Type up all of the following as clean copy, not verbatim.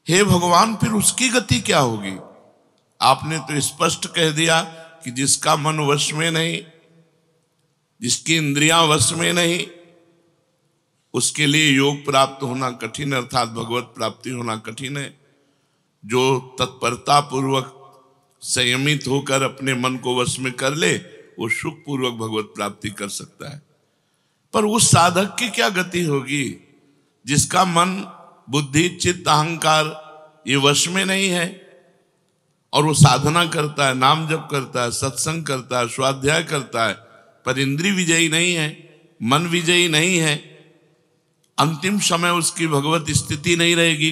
हे भगवान, फिर उसकी गति क्या होगी? आपने तो स्पष्ट कह दिया कि जिसका मन वश में नहीं, जिसकी इंद्रियां वश में नहीं, उसके लिए योग प्राप्त होना कठिन, अर्थात भगवत प्राप्ति होना कठिन है। जो तत्परता पूर्वक संयमित होकर अपने मन को वश में कर ले, वो सुख पूर्वक भगवत प्राप्ति कर सकता है। पर उस साधक की क्या गति होगी जिसका मन, बुद्धि, चित्त, अहंकार ये वश में नहीं है, और वो साधना करता है, नाम जप करता है, सत्संग करता है, स्वाध्याय करता है, पर इंद्रिय विजयी नहीं है, मन विजयी नहीं है। अंतिम समय उसकी भगवत स्थिति नहीं रहेगी,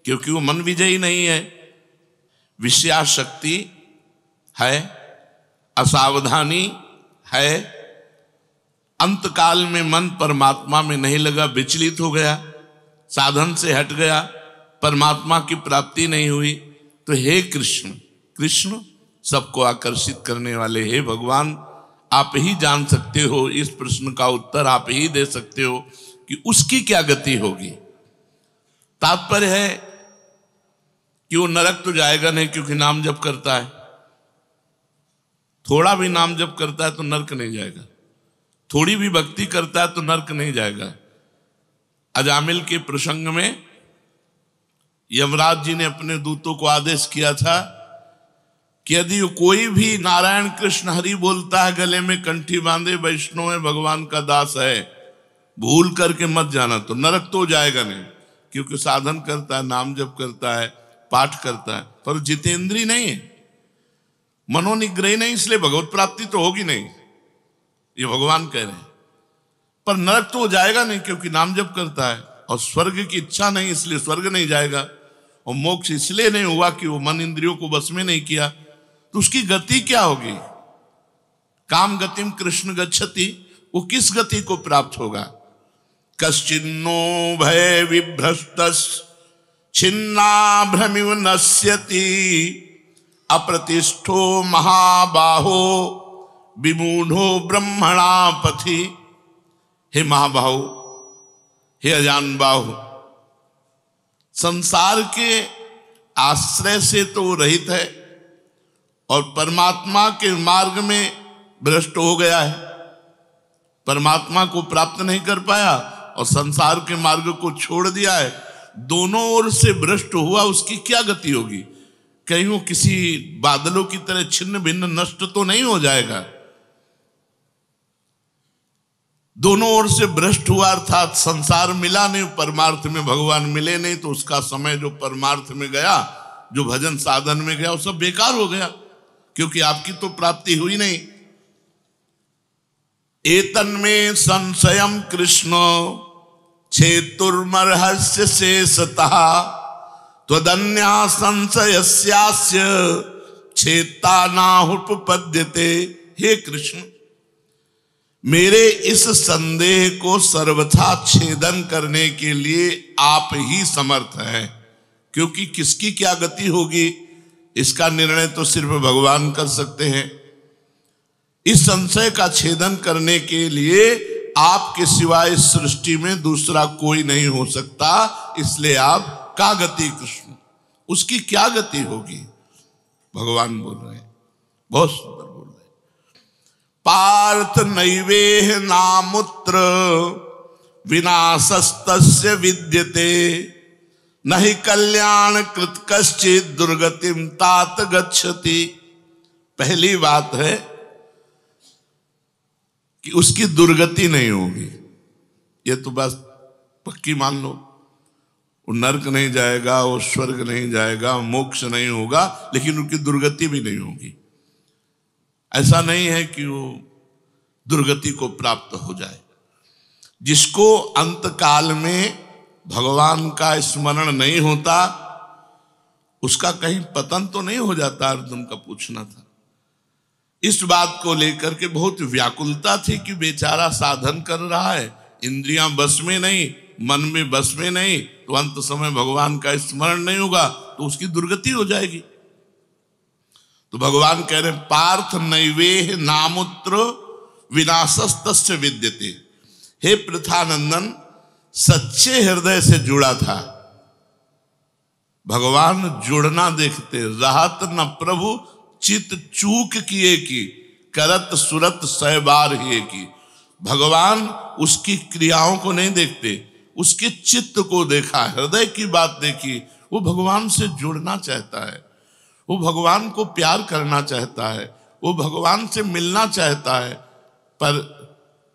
क्योंकि वो मन विजयी नहीं है। विषयाशक्ति है, असावधानी है, अंतकाल में मन परमात्मा में नहीं लगा, विचलित हो गया, साधन से हट गया, परमात्मा की प्राप्ति नहीं हुई। तो हे कृष्ण, कृष्ण सबको आकर्षित करने वाले, हे भगवान, आप ही जान सकते हो, इस प्रश्न का उत्तर आप ही दे सकते हो कि उसकी क्या गति होगी। तात्पर्य है कि वो नरक तो जाएगा नहीं, क्योंकि नाम जप करता है। थोड़ा भी नाम जप करता है तो नरक नहीं जाएगा, थोड़ी भी भक्ति करता है तो नरक नहीं जाएगा। अजामिल के प्रसंग में यमराज जी ने अपने दूतों को आदेश किया था कि यदि कोई भी नारायण कृष्ण हरि बोलता है, गले में कंठी बांधे, वैष्णव है, भगवान का दास है, भूल करके मत जाना, तो नरक तो जाएगा नहीं, क्योंकि साधन करता है, नाम जप करता है, पाठ करता है, पर जितेंद्रीय नहीं है, मनोनिग्रही नहीं, इसलिए भगवत प्राप्ति तो होगी नहीं, ये भगवान कह रहे हैं। पर नरक तो जाएगा नहीं, क्योंकि नाम जप करता है, और स्वर्ग की इच्छा नहीं, इसलिए स्वर्ग नहीं जाएगा, और मोक्ष इसलिए नहीं हुआ कि वो मन इंद्रियों को बस में नहीं किया। तो उसकी गति क्या होगी? काम गतिम कृष्ण गच्छति, वो किस गति को प्राप्त होगा? कश्चिन्नो भय विभ्रष्टस् छिन्ना भ्रमिव नश्यति, अप्रतिष्ठो महाबाहो विमूढ़ो ब्रह्मणा पथि। हे महाबाहो, हे अजान बाहु, संसार के आश्रय से तो रहित है और परमात्मा के मार्ग में भ्रष्ट हो गया है, परमात्मा को प्राप्त नहीं कर पाया और संसार के मार्ग को छोड़ दिया है, दोनों ओर से भ्रष्ट हुआ। उसकी क्या गति होगी? कहीं वो किसी बादलों की तरह छिन्न भिन्न नष्ट तो नहीं हो जाएगा। दोनों ओर से भ्रष्ट हुआ, अर्थात संसार मिला नहीं, परमार्थ में भगवान मिले नहीं, तो उसका समय जो परमार्थ में गया, जो भजन साधन में गया, वो सब बेकार हो गया, क्योंकि आपकी तो प्राप्ति हुई नहीं। एतन्मे संशयम कृष्ण छेतुर्मर्हस्य शेषतः त्वदन्या संशयस्यास्य छेता नाहुपपद्यते। हे कृष्ण, मेरे इस संदेह को सर्वथा छेदन करने के लिए आप ही समर्थ हैं, क्योंकि किसकी क्या गति होगी इसका निर्णय तो सिर्फ भगवान कर सकते हैं। इस संशय का छेदन करने के लिए आपके सिवाय इस सृष्टि में दूसरा कोई नहीं हो सकता, इसलिए आप का गति कृष्ण, उसकी क्या गति होगी? भगवान बोल रहे हैं, बहुत सुंदर बोल रहे हैं। पार्थ नैवेह नामुत्र विनाशस्तस्य विद्यते, नहि कल्याण कृत कश्चित् दुर्गतिम तात गच्छति। पहली बात है कि उसकी दुर्गति नहीं होगी, ये तो बस पक्की मान लो। वो नरक नहीं जाएगा, वो स्वर्ग नहीं जाएगा, मोक्ष नहीं होगा, लेकिन उनकी दुर्गति भी नहीं होगी। ऐसा नहीं है कि वो दुर्गति को प्राप्त हो जाए। जिसको अंतकाल में भगवान का स्मरण नहीं होता, उसका कहीं पतन तो नहीं हो जाता? अर्जुन का पूछना था। इस बात को लेकर के बहुत व्याकुलता थी कि बेचारा साधन कर रहा है, इंद्रियां बस में नहीं, मन में बस में नहीं, तो अंत समय भगवान का स्मरण नहीं होगा तो उसकी दुर्गति हो जाएगी। तो भगवान कह रहे पार्थ नैवेह नामुत्र विनाशस्तस्य विद्यते। हे पृथानंदन, सच्चे हृदय से जुड़ा था, भगवान जुड़ना देखते। रहत न प्रभु चित चूक किए की, करत सुरत सै बार ही की। भगवान उसकी क्रियाओं को नहीं देखते, उसके चित्त को देखा, हृदय की बात देखी। वो भगवान से जुड़ना चाहता है, वो भगवान को प्यार करना चाहता है, वो भगवान से मिलना चाहता है, पर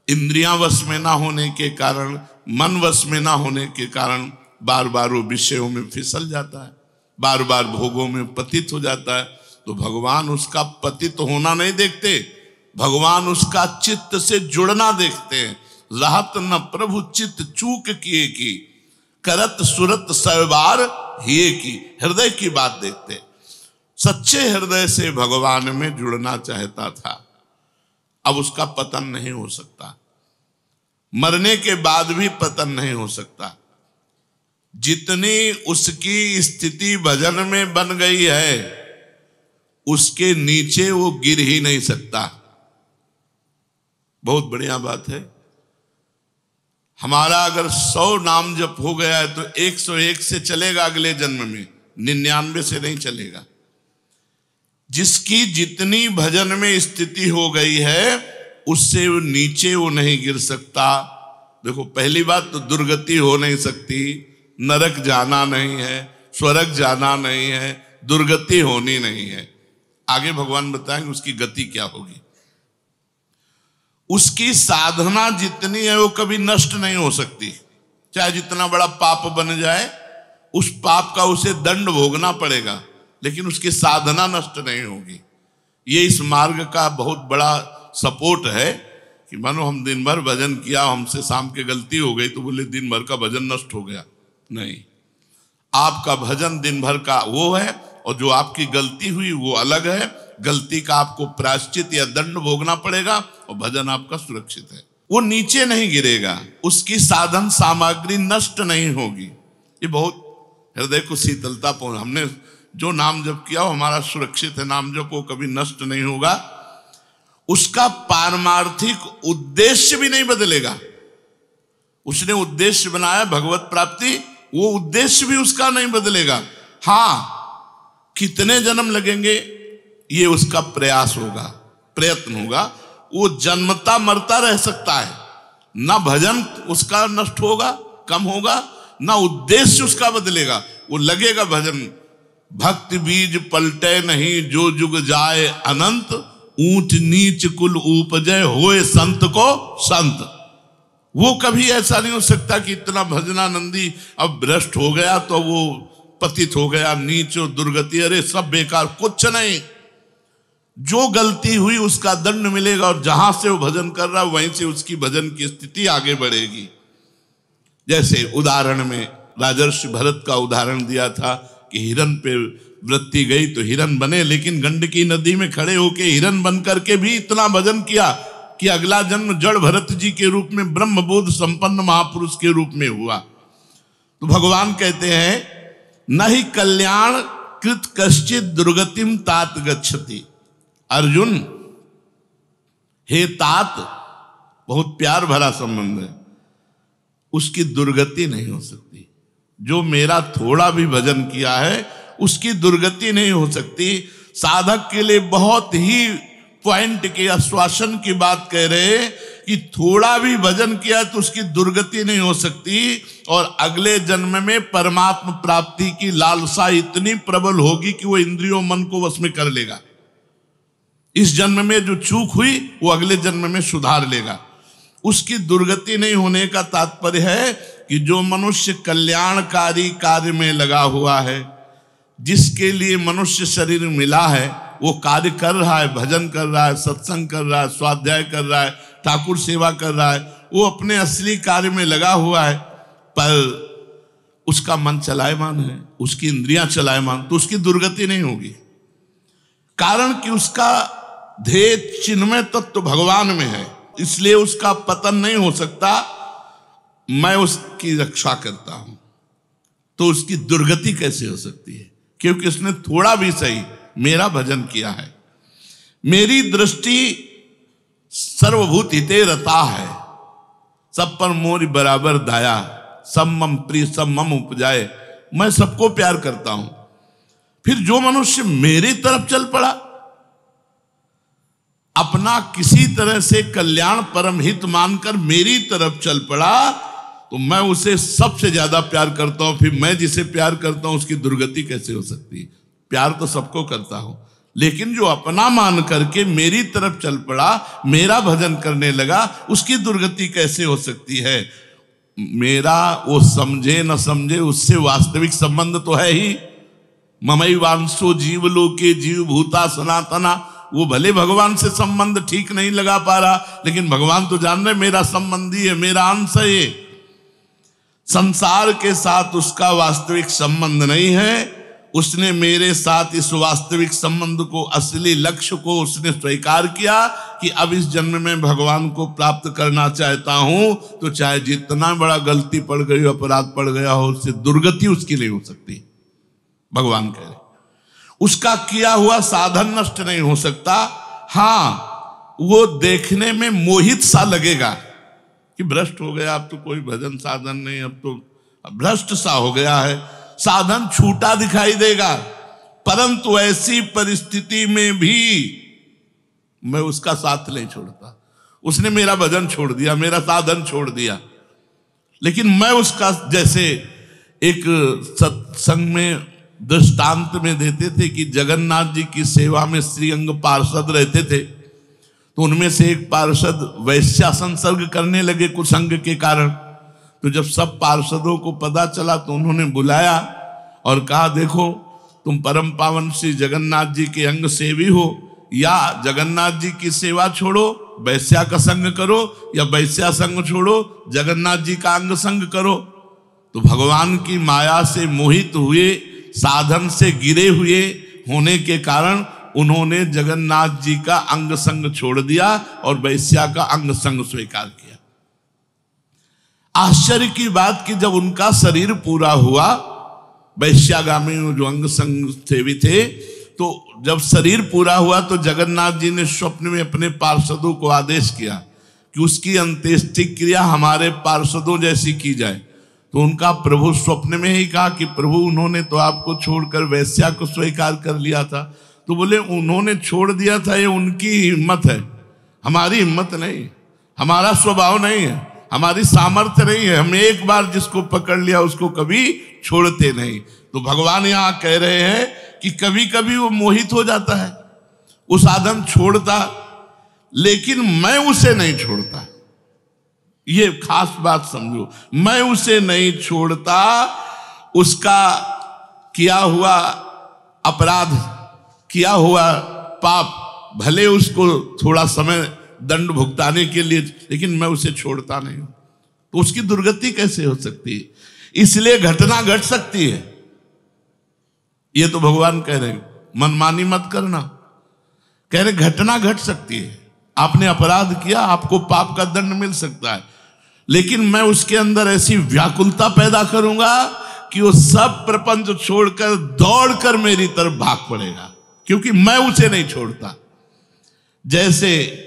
इंद्रियां वश में ना होने के कारण, मन वश में ना होने के कारण बार बार वो विषयों में फिसल जाता है, बार बार भोगों में पतित हो जाता है। तो भगवान उसका पतित होना नहीं देखते, भगवान उसका चित्त से जुड़ना देखते हैं। रहत न प्रभु चित्त चूक किए की, करत सुरत सवार हिए की। हृदय की बात देखते, सच्चे हृदय से भगवान में जुड़ना चाहता था। अब उसका पतन नहीं हो सकता, मरने के बाद भी पतन नहीं हो सकता। जितनी उसकी स्थिति भजन में बन गई है, उसके नीचे वो गिर ही नहीं सकता। बहुत बढ़िया बात है। हमारा अगर 100 नाम जप हो गया है तो 101 से चलेगा अगले जन्म में, 99 से नहीं चलेगा। जिसकी जितनी भजन में स्थिति हो गई है, उससे वो नीचे वो नहीं गिर सकता। देखो, पहली बात तो दुर्गति हो नहीं सकती, नरक जाना नहीं है, स्वर्ग जाना नहीं है, दुर्गति होनी नहीं है। आगे भगवान बताएंगे उसकी गति क्या होगी। उसकी साधना जितनी है वो कभी नष्ट नहीं हो सकती। चाहे जितना बड़ा पाप बन जाए, उस पाप का उसे दंड भोगना पड़ेगा, लेकिन उसकी साधना नष्ट नहीं होगी। ये इस मार्ग का बहुत बड़ा सपोर्ट है कि मानो हम दिन भर भजन किया, हमसे शाम के गलती हो गई तो बोले दिन भर का भजन नष्ट हो गया। नहीं, आपका भजन दिन भर का वो है, और जो आपकी गलती हुई वो अलग है। गलती का आपको प्रायश्चित या दंड भोगना पड़ेगा, और भजन आपका सुरक्षित है। वो नीचे नहीं गिरेगा, उसकी साधन सामग्री नष्ट नहीं होगी। ये बहुत हृदय को शीतलता पहुंच। हमने जो नाम जप किया वो हमारा सुरक्षित है, नाम जप वो कभी नष्ट नहीं होगा। उसका पारमार्थिक उद्देश्य भी नहीं बदलेगा। उसने उद्देश्य बनाया भगवत प्राप्ति, वो उद्देश्य भी उसका नहीं बदलेगा। हाँ, कितने जन्म लगेंगे ये उसका प्रयास होगा, प्रयत्न होगा। वो जन्मता मरता रह सकता है, ना भजन उसका नष्ट होगा, कम होगा, ना उद्देश्य उसका बदलेगा। वो लगेगा भजन। भक्ति बीज पलटे नहीं, जो जुग जाए अनंत, ऊंच नीच कुल उपजय होए संत को संत। वो कभी ऐसा नहीं हो सकता कि इतना भजनानंदी अब भ्रष्ट हो गया तो वो पतित हो गया, नीच और दुर्गति, अरे सब बेकार। कुछ नहीं, जो गलती हुई उसका दंड मिलेगा, और जहां से वो भजन कर रहा है वहीं से उसकी भजन की स्थिति आगे बढ़ेगी। जैसे उदाहरण में राजर्षि भरत का उदाहरण दिया था कि हिरन पे वृत्ति गई तो हिरन बने, लेकिन गंडकी नदी में खड़े होके हिरन बन करके भी इतना भजन किया कि अगला जन्म जड़ भरत जी के रूप में ब्रह्मबोध संपन्न महापुरुष के रूप में हुआ। तो भगवान कहते हैं, नहीं कल्याण कृत कश्चित दुर्गतिम तात गच्छति। अर्जुन, हे तात, बहुत प्यार भरा संबंध है, उसकी दुर्गति नहीं हो सकती। जो मेरा थोड़ा भी भजन किया है उसकी दुर्गति नहीं हो सकती। साधक के लिए बहुत ही पॉइंट के आश्वासन की बात कह रहे कि थोड़ा भी भजन किया तो उसकी दुर्गति नहीं हो सकती, और अगले जन्म में परमात्मा प्राप्ति की लालसा इतनी प्रबल होगी कि वो इंद्रियों मन को वश में कर लेगा। इस जन्म में जो चूक हुई वो अगले जन्म में सुधार लेगा। उसकी दुर्गति नहीं होने का तात्पर्य है कि जो मनुष्य कल्याणकारी कार्य में लगा हुआ है, जिसके लिए मनुष्य शरीर मिला है, वो कार्य कर रहा है, भजन कर रहा है, सत्संग कर रहा है, स्वाध्याय कर रहा है, ठाकुर सेवा कर रहा है, वो अपने असली कार्य में लगा हुआ है, पर उसका मन चलायमान है, उसकी इंद्रियां चलायमान, तो उसकी दुर्गति नहीं होगी। कारण कि उसका ध्येय चिन्मय तत्व भगवान में है, इसलिए उसका पतन नहीं हो सकता। मैं उसकी रक्षा करता हूं, तो उसकी दुर्गति कैसे हो सकती है? क्योंकि उसने थोड़ा भी सही मेरा भजन किया है। मेरी दृष्टि सर्वभूत हिते रता है, सब पर मोरी बराबर दाया, सब मम प्रिय सब मम उपजाए। मैं सबको प्यार करता हूं। फिर जो मनुष्य मेरी तरफ चल पड़ा, अपना किसी तरह से कल्याण परम हित मानकर मेरी तरफ चल पड़ा, तो मैं उसे सबसे ज्यादा प्यार करता हूं। फिर मैं जिसे प्यार करता हूं उसकी दुर्गति कैसे हो सकती है? प्यार तो सबको करता हूं, लेकिन जो अपना मान करके मेरी तरफ चल पड़ा, मेरा भजन करने लगा, उसकी दुर्गति कैसे हो सकती है? मेरा वो समझे न समझे, उससे वास्तविक संबंध तो है ही। ममई वांसो जीव लोके जीव भूता सनातना। वो भले भगवान से संबंध ठीक नहीं लगा पा रहा, लेकिन भगवान तो जान रहे मेरा संबंधी है, मेरा अंश है। ये संसार के साथ उसका वास्तविक संबंध नहीं है। उसने मेरे साथ इस वास्तविक संबंध को, असली लक्ष्य को उसने स्वीकार किया कि अब इस जन्म में भगवान को प्राप्त करना चाहता हूं, तो चाहे जितना बड़ा गलती पड़ गई हो, अपराध पड़ गया हो, उससे दुर्गति उसकी नहीं हो सकती। भगवान कह रहे उसका किया हुआ साधन नष्ट नहीं हो सकता। हाँ, वो देखने में मोहित सा लगेगा कि भ्रष्ट हो गया, अब तो कोई भजन साधन नहीं, अब तो भ्रष्ट सा हो गया है, साधन छूटा दिखाई देगा। परंतु ऐसी परिस्थिति में भी मैं उसका साथ नहीं छोड़ता। उसने मेरा भजन छोड़ दिया, मेरा साधन छोड़ दिया, लेकिन मैं उसका, जैसे एक सत्संग में दृष्टांत में देते थे कि जगन्नाथ जी की सेवा में श्रीअंग पार्षद रहते थे, तो उनमें से एक पार्षद वैश्या संसर्ग करने लगे कुसंग के कारण। तो जब सब पार्षदों को पता चला तो उन्होंने बुलाया और कहा, देखो तुम परम पावन श्री जगन्नाथ जी के अंग सेवी हो, या जगन्नाथ जी की सेवा छोड़ो वैश्या का संग करो, या वैश्या संग छोड़ो जगन्नाथ जी का अंग संग करो। तो भगवान की माया से मोहित हुए, साधन से गिरे हुए होने के कारण उन्होंने जगन्नाथ जी का अंग संग छोड़ दिया और वैश्या का अंग संग स्वीकार किया। आश्चर्य की बात कि जब उनका शरीर पूरा हुआ, वैश्यागामी जो अंग संग सेवी थे, तो जब शरीर पूरा हुआ तो जगन्नाथ जी ने स्वप्न में अपने पार्षदों को आदेश किया कि उसकी अंत्येष्टि क्रिया हमारे पार्षदों जैसी की जाए। तो उनका प्रभु स्वप्न में ही कहा कि प्रभु उन्होंने तो आपको छोड़कर वैश्या को स्वीकार कर लिया था। तो बोले उन्होंने छोड़ दिया था, ये उनकी हिम्मत है, हमारी हिम्मत नहीं, हमारा स्वभाव नहीं है, हमारी सामर्थ्य नहीं है। हम एक बार जिसको पकड़ लिया उसको कभी छोड़ते नहीं। तो भगवान यहाँ कह रहे हैं कि कभी कभी वो मोहित हो जाता है, वो साधन छोड़ता, लेकिन मैं उसे नहीं छोड़ता। ये खास बात समझो, मैं उसे नहीं छोड़ता। उसका किया हुआ अपराध, किया हुआ पाप, भले उसको थोड़ा समय दंड भुगताने के लिए, लेकिन मैं उसे छोड़ता नहीं हूं। तो उसकी दुर्गति कैसे हो सकती है? इसलिए घटना घट सकती है। ये तो भगवान कह रहे मनमानी मत करना, कह रहे घटना घट सकती है। आपने अपराध किया, आपको पाप का दंड मिल सकता है, लेकिन मैं उसके अंदर ऐसी व्याकुलता पैदा करूंगा कि वो सब प्रपंच छोड़कर दौड़कर मेरी तरफ भाग पड़ेगा, क्योंकि मैं उसे नहीं छोड़ता। जैसे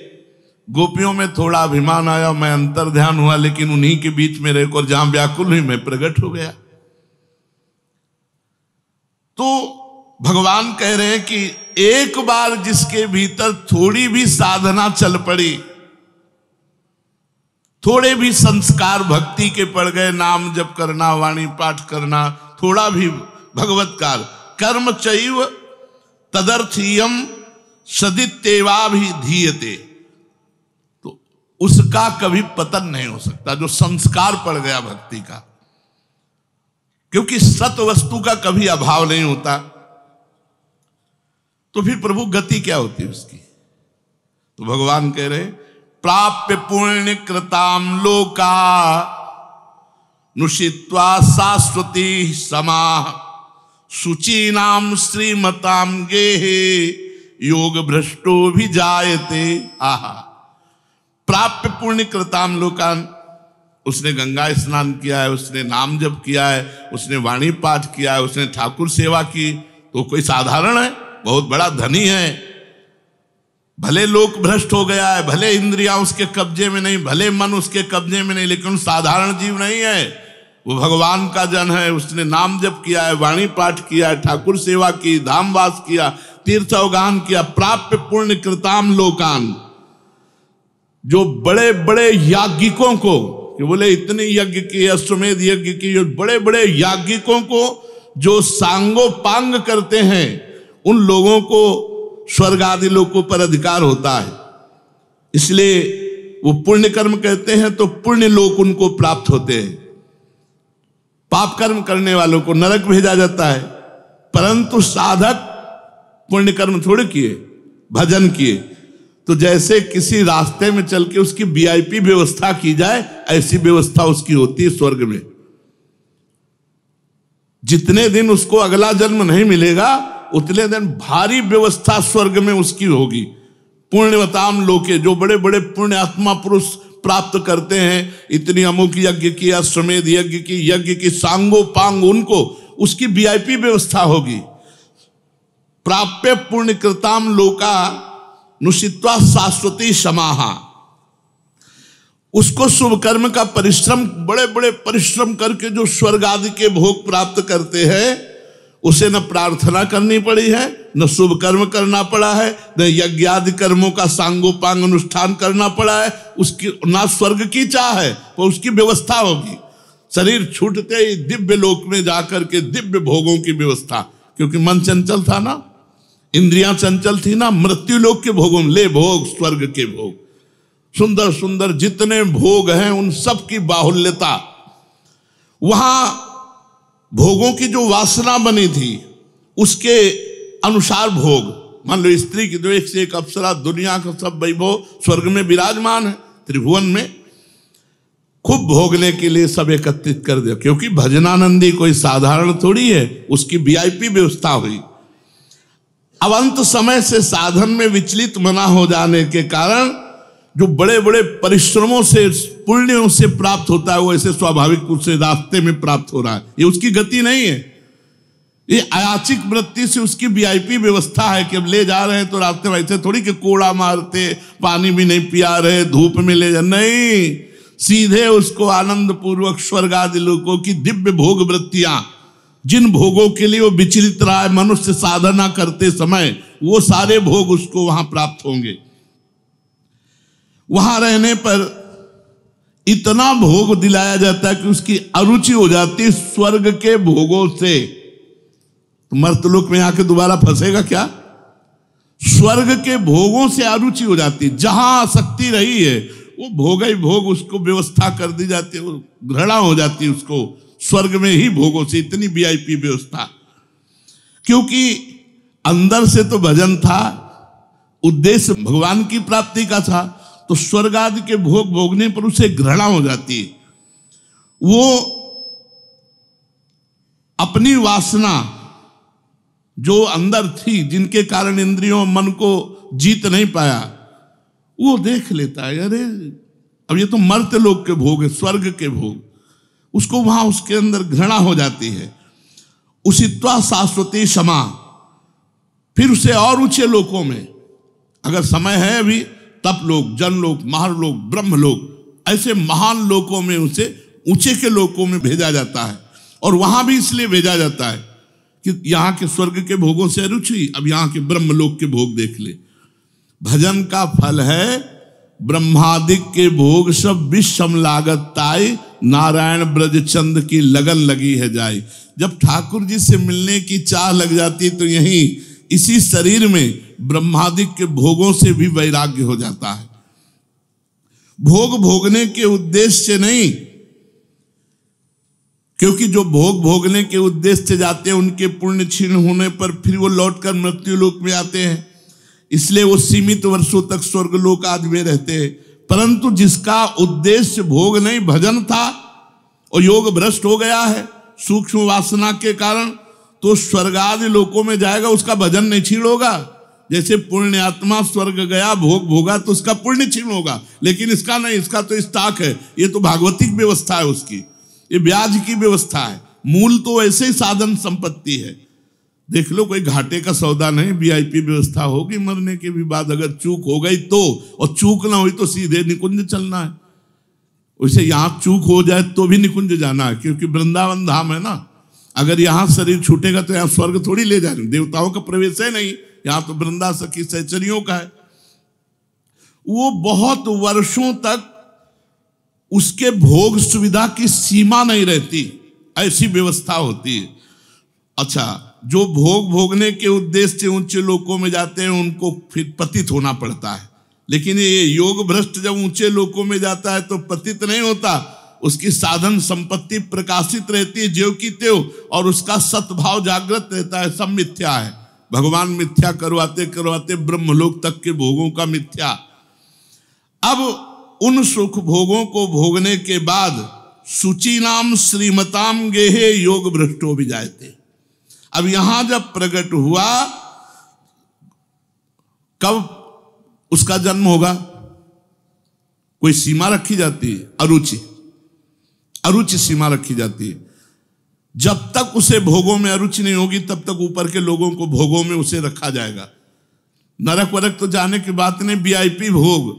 गोपियों में थोड़ा अभिमान आया, मैं अंतर ध्यान हुआ, लेकिन उन्हीं के बीच में रहकर जहां व्याकुल हुई मैं प्रकट हो गया। तो भगवान कह रहे हैं कि एक बार जिसके भीतर थोड़ी भी साधना चल पड़ी, थोड़े भी संस्कार भक्ति के पड़ गए, नाम जप करना, वाणी पाठ करना, थोड़ा भी भगवत्कार, कर्म चैव तदर्थीयम सदित्येवाभिधीयते, तो उसका कभी पतन नहीं हो सकता जो संस्कार पड़ गया भक्ति का, क्योंकि सत वस्तु का कभी अभाव नहीं होता। तो फिर प्रभु गति क्या होती है उसकी? तो भगवान कह रहे प्राप्य पुण्य कृताम लोका नुषित्वा शाश्वती समाह शुचीनाम श्रीमताम गेहे योग भ्रष्टो भी जायते। आहा, प्राप्य पुण्य कृताम लोकान, उसने गंगा स्नान किया है, उसने नाम जप किया है, उसने वाणी पाठ किया है, उसने ठाकुर सेवा की, तो कोई साधारण है? बहुत बड़ा धनी है। भले लोक भ्रष्ट हो गया है, भले इंद्रियां उसके कब्जे में नहीं, भले मन उसके कब्जे में नहीं, लेकिन साधारण जीव नहीं है। वो भगवान का जन है, उसने नाम जप किया है, वाणी पाठ किया है, ठाकुर सेवा की, धामवास किया, तीर्थ अवगान किया, प्राप्य पुण्य कृताम लोकान। जो बड़े बड़े याज्ञिकों को, कि बोले इतने यज्ञ किए, अश्वमेध यज्ञ किए, जो बड़े बड़े याज्ञिकों को जो सांगोपांग करते हैं, उन लोगों को स्वर्ग आदि लोकों पर अधिकार होता है। इसलिए वो पुण्य कर्म कहते हैं तो पुण्य लोक उनको प्राप्त होते हैं। पाप कर्म करने वालों को नरक भेजा जाता है। परंतु साधक पुण्य कर्म थोड़े किए, भजन किए, तो जैसे किसी रास्ते में चल के उसकी वीआईपी व्यवस्था की जाए, ऐसी व्यवस्था उसकी होती है स्वर्ग में। जितने दिन उसको अगला जन्म नहीं मिलेगा, उतने दिन भारी व्यवस्था स्वर्ग में उसकी होगी। पुण्यवताम लोके, जो बड़े बड़े पुण्य आत्मा पुरुष प्राप्त करते हैं, इतनी अमुक यज्ञ की, अश्वमेध यज्ञ की सांगोपांग, उनको उसकी वीआईपी व्यवस्था होगी। प्राप्य पुण्य कृताम लोका नुषित्वा शाश्वती समाहा। उसको शुभ कर्म का परिश्रम, बड़े बड़े परिश्रम करके जो स्वर्ग आदि के भोग प्राप्त करते हैं, उसे न प्रार्थना करनी पड़ी है, न शुभ कर्म करना पड़ा है, न यज्ञ आदि कर्मों का सांगोपांग अनुष्ठान करना पड़ा है। उसकी ना स्वर्ग की चाह है, तो उसकी व्यवस्था होगी। शरीर छूटते ही दिव्य लोक में जाकर के दिव्य भोगों की व्यवस्था, क्योंकि मन चंचल था ना, इंद्रियां चंचल थी ना, मृत्यु लोक के भोगों में ले भोग, स्वर्ग के भोग, सुंदर सुंदर जितने भोग हैं उन सब की बाहुल्यता। वहां भोगों की जो वासना बनी थी उसके अनुसार भोग। मान लो स्त्री की तो एक से एक अप्सरा, दुनिया का सब वैभव स्वर्ग में विराजमान है, त्रिभुवन में खूब भोगने के लिए सब एकत्रित कर दिया। क्योंकि भजनानंदी कोई साधारण थोड़ी है, उसकी वीआईपी व्यवस्था हुई। अब अंत समय से साधन में विचलित मना हो जाने के कारण जो बड़े बड़े परिश्रमों से, पुण्यों से प्राप्त होता है, वो ऐसे स्वाभाविक रूप से रास्ते में प्राप्त हो रहा है। ये उसकी गति नहीं है, ये अयाचिक वृत्ति से उसकी वीआईपी व्यवस्था है कि अब ले जा रहे हैं तो रास्ते में ऐसे थोड़ी कि कोड़ा मारते, पानी भी नहीं पिया रहे, धूप में ले जा, नहीं, सीधे उसको आनंद पूर्वक स्वर्ग आदि लोकों की दिव्य भोग वृत्तियां, जिन भोगों के लिए वो विचलित रहा है मनुष्य साधना करते समय, वो सारे भोग उसको वहां प्राप्त होंगे। वहां रहने पर इतना भोग दिलाया जाता है कि उसकी अरुचि हो जाती है स्वर्ग के भोगों से। तो मर्तलोक में आके दोबारा फंसेगा क्या? स्वर्ग के भोगों से अरुचि हो जाती है। जहां आसक्ति रही है वो भोग ही भोग, उसको व्यवस्था कर दी जाती है, वो घृणा हो जाती है उसको स्वर्ग में ही भोगों से। इतनी वीआईपी व्यवस्था, क्योंकि अंदर से तो भजन था, उद्देश्य भगवान की प्राप्ति का था, तो स्वर्ग आदि के भोग भोगने पर उसे घृणा हो जाती है। वो अपनी वासना जो अंदर थी, जिनके कारण इंद्रियों मन को जीत नहीं पाया, वो देख लेता है, अरे अब ये तो मर्त्य लोक के भोग है, स्वर्ग के भोग, उसको वहां उसके अंदर घृणा हो जाती है। उसित्वा शाश्वती क्षमा, फिर उसे और ऊंचे लोकों में, अगर समय है अभी, तप लोक, जनलोक, महालोक, ब्रह्मलोक, ऐसे महान लोकों में उसे ऊंचे के लोकों में भेजा जाता है। और वहां भी इसलिए भेजा जाता है कि यहाँ के स्वर्ग के भोगों से रुचि, अब यहाँ के ब्रह्मलोक के भोग देख ले। भजन का फल है ब्रह्मादिक के भोग सब विषम लागत ताई, नारायण ब्रज चंद की लगन लगी है जाई। जब ठाकुर जी से मिलने की चाह लग जाती तो यहीं इसी शरीर में ब्रह्मादिक के भोगों से भी वैराग्य हो जाता है। भोग भोगने के उद्देश्य से नहीं, क्योंकि जो भोग भोगने के उद्देश्य से जाते हैं उनके पुण्य क्षीण होने पर फिर वो लौटकर मृत्यु लोक में आते हैं, इसलिए वो सीमित वर्षों तक स्वर्ग लोक आदि में रहते हैं। परंतु जिसका उद्देश्य भोग नहीं भजन था और योग भ्रष्ट हो गया है सूक्ष्म वासना के कारण, तो स्वर्ग आदि लोकों में जाएगा, उसका भजन नहीं क्षीण होगा। जैसे पुण्य आत्मा स्वर्ग गया, भोग भोगा, तो उसका पुण्य क्षीण होगा, लेकिन इसका नहीं, इसका तो स्टॉक है, ये तो भागवतिक व्यवस्था है उसकी, ये ब्याज की व्यवस्था है। मूल तो ऐसे ही साधन संपत्ति है। देख लो, कोई घाटे का सौदा नहीं, वीआईपी व्यवस्था होगी मरने के भी बाद। अगर चूक हो गई तो, और चूक ना हुई तो सीधे निकुंज चलना है। वैसे यहां चूक हो जाए तो भी निकुंज जाना है, क्योंकि वृंदावन धाम है ना। अगर यहां शरीर छूटेगा तो यहां स्वर्ग थोड़ी ले जाएंगे, देवताओं का प्रवेश है नहीं, यहां तो वृंदा सखी सहचरियों का है। वो बहुत वर्षों तक उसके भोग सुविधा की सीमा नहीं रहती, ऐसी व्यवस्था होती है। अच्छा, जो भोग भोगने के उद्देश्य से ऊंचे लोकों में जाते हैं उनको फिर पतित होना पड़ता है, लेकिन ये योग भ्रष्ट जब ऊंचे लोकों में जाता है तो पतित नहीं होता, उसकी साधन संपत्ति प्रकाशित रहती है ज्यों की त्यों, और उसका सद्भाव जागृत रहता है। सब मिथ्या है, भगवान मिथ्या करवाते करवाते ब्रह्मलोक तक के भोगों का मिथ्या। अब उन सुख भोगों को भोगने के बाद शुचि नाम श्रीमताम गेहे योग भ्रष्टो भी जाते। अब यहां जब प्रकट हुआ, कब उसका जन्म होगा? कोई सीमा रखी जाती है? अरुचि, अरुचि सीमा रखी जाती है। जब तक उसे भोगों में अरुचि नहीं होगी तब तक ऊपर के लोगों को भोगों में उसे रखा जाएगा। नरक वरक तो जाने की बात नहीं, वीआईपी भोग।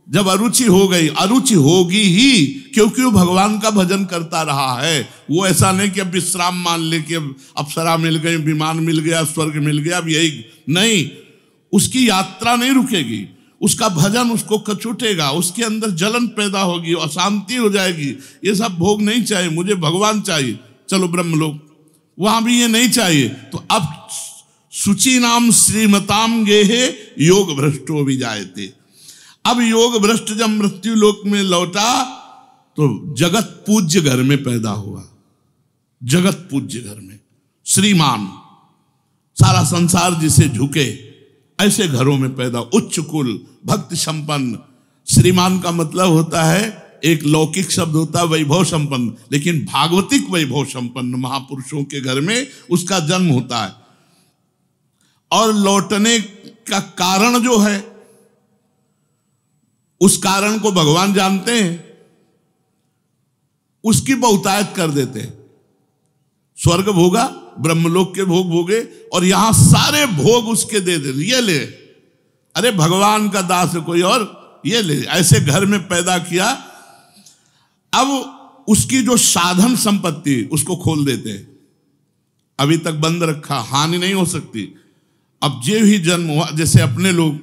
जब अरुचि हो गई, अरुचि होगी ही, क्योंकि वो भगवान का भजन करता रहा है। वो ऐसा नहीं कि अब विश्राम मान ले कि अब अप्सरा मिल गई, विमान मिल गया, स्वर्ग मिल गया, अब यही नहीं। उसकी यात्रा नहीं रुकेगी, उसका भजन उसको कचुटेगा, उसके अंदर जलन पैदा होगी, अशांति हो जाएगी। ये सब भोग नहीं चाहिए, मुझे भगवान चाहिए, चलो ब्रह्मलोक। वहां भी ये नहीं चाहिए। तो अब शुचि नाम श्रीमताम गेहे योग भ्रष्टो भी जायते। अब योग भ्रष्ट जब मृत्यु लोक में लौटा तो जगत पूज्य घर में पैदा हुआ। जगत पूज्य घर में श्रीमान, सारा संसार जिसे झुके, ऐसे घरों में पैदा, उच्च कुल, भक्ति संपन्न। श्रीमान का मतलब होता है, एक लौकिक शब्द होता है वैभव संपन्न, लेकिन भागवतिक वैभव संपन्न महापुरुषों के घर में उसका जन्म होता है। और लौटने का कारण जो है, उस कारण को भगवान जानते हैं, उसकी बहुतायत कर देते हैं। स्वर्ग भोगा, ब्रह्मलोक के भोग भोगे, और यहां सारे भोग उसके दे दे, ये ले, अरे भगवान का दास है कोई और, ये ले, ऐसे घर में पैदा किया। अब उसकी जो साधन संपत्ति उसको खोल देते हैं, अभी तक बंद रखा, हानि नहीं हो सकती। अब जो ही जन्म हुआ, जैसे अपने लोग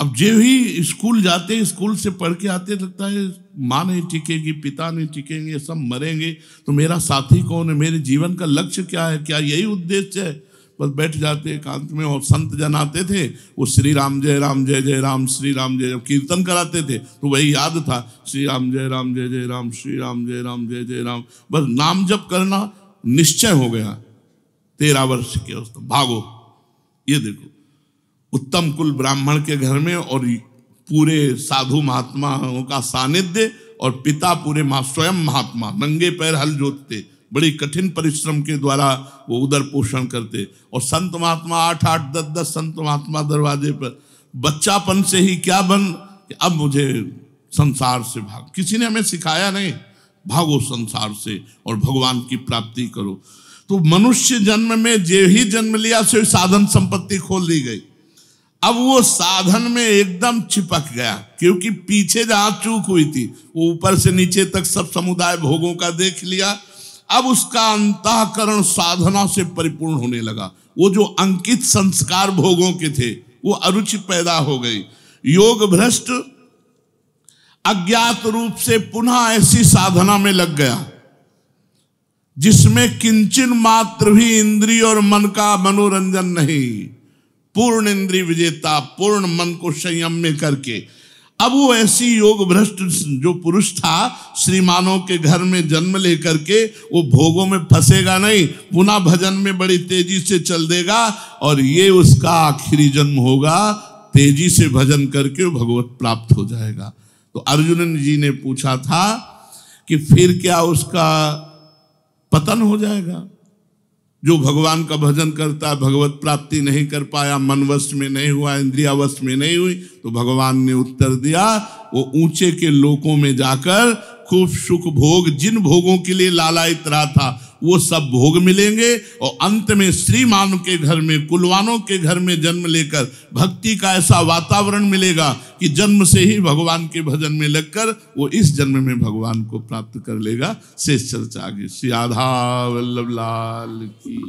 अब जो ही स्कूल जाते, स्कूल से पढ़ के आते, लगता है माँ नहीं टिकेगी, पिता नहीं टिकेंगे, सब मरेंगे, तो मेरा साथी कौन है, मेरे जीवन का लक्ष्य क्या है, क्या यही उद्देश्य है? बस बैठ जाते एकांत में। और संत जन आते थे, वो श्री राम जय जय राम, श्री राम जय, कीर्तन कराते थे तो वही याद था, श्री राम जय राम, श्री राम जय राम। बस नाम जप करना निश्चय हो गया। 13 वर्ष के उस भागो। ये देखो, उत्तम कुल ब्राह्मण के घर में, और पूरे साधु महात्माओं का सानिध्य, और पिता पूरे स्वयं महात्मा, नंगे पैर हल जोतते, बड़ी कठिन परिश्रम के द्वारा वो उदर पोषण करते। और संत महात्मा 8-8, 10-10 संत महात्मा दरवाजे पर। बच्चापन से ही क्या बन, अब मुझे संसार से भाग, किसी ने हमें सिखाया नहीं, भागो संसार से और भगवान की प्राप्ति करो। तो मनुष्य जन्म में जो ही जन्म लिया से साधन संपत्ति खोल दी गई। अब वो साधन में एकदम चिपक गया, क्योंकि पीछे जहां चूक हुई थी वो ऊपर से नीचे तक सब समुदाय भोगों का देख लिया। अब उसका अंतःकरण साधना से परिपूर्ण होने लगा। वो जो अंकित संस्कार भोगों के थे वो अरुचि पैदा हो गई। योग भ्रष्ट अज्ञात रूप से पुनः ऐसी साधना में लग गया जिसमें किंचन मात्र भी इंद्रिय और मन का मनोरंजन नहीं, पूर्ण इंद्रिय विजेता, पूर्ण मन को संयम में करके। अब वो ऐसी योग भ्रष्ट जो पुरुष था, श्रीमानों के घर में जन्म लेकर के वो भोगों में फंसेगा नहीं, पुनः भजन में बड़ी तेजी से चल देगा, और ये उसका आखिरी जन्म होगा। तेजी से भजन करके वो भगवत प्राप्त हो जाएगा। तो अर्जुन जी ने पूछा था कि फिर क्या उसका पतन हो जाएगा? जो भगवान का भजन करता है, भगवत प्राप्ति नहीं कर पाया, मन वश में नहीं हुआ, इंद्रिया वश में नहीं हुई, तो भगवान ने उत्तर दिया, वो ऊंचे के लोकों में जाकर खूब सुख भोग, जिन भोगों के लिए लालायित रहा था वो सब भोग मिलेंगे और अंत में श्रीमान के घर में, कुलवानों के घर में जन्म लेकर भक्ति का ऐसा वातावरण मिलेगा कि जन्म से ही भगवान के भजन में लगकर वो इस जन्म में भगवान को प्राप्त कर लेगा। शेष चर्चा आगे। श्री राधा वल्लभ लाल की।